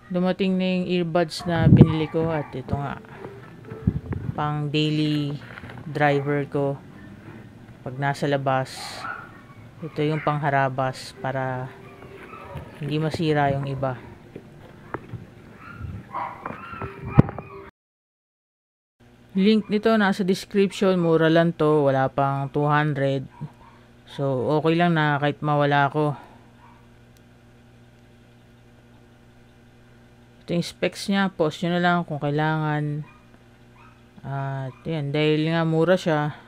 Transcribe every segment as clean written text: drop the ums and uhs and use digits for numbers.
Dumating na yung earbuds na binili ko at ito nga, pang daily driver ko pag nasa labas. Ito yung pangharabas para hindi masira yung iba. Link nito nasa description, mura lang to, wala pang 200. So okay lang na kahit mawala ako. Ito yung specs niya, post nyo na lang kung kailangan. At yan, dahil nga mura siya,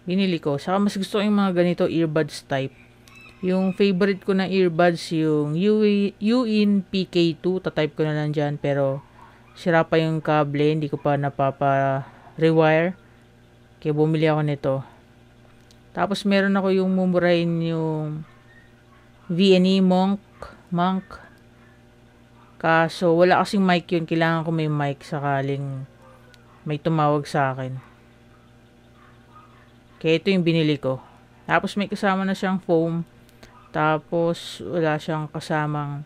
binili ko. Saka mas gusto ko yung mga ganito earbuds type. Yung favorite ko na earbuds, yung Uin PK2, tatype ko na lang dyan. Pero sira pa yung kable, hindi ko pa napapa-rewire. Kaya bumili ako nito. Tapos meron ako yung mumurahin yung VNE Monk. Kaso wala kasing mic yun. Kailangan ko may mic sakaling may tumawag sa akin. Kaya ito yung binili ko. Tapos may kasama na siyang foam. Tapos wala siyang kasamang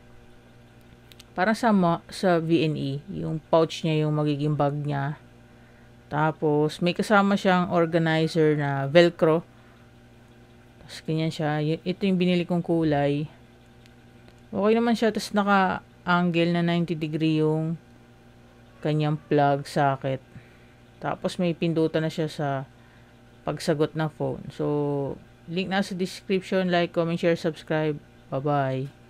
parang sa VNE. Yung pouch niya yung magiging bag niya. Tapos may kasama siyang organizer na velcro. Tapos ganyan siya. Ito yung binili kong kulay. Okay naman siya. Tapos naka-angle na 90 degree yung kanyang plug socket. Tapos may pindutan na siya sa pagsagot na phone. So, link na sa description. Like, comment, share, subscribe. Bye-bye.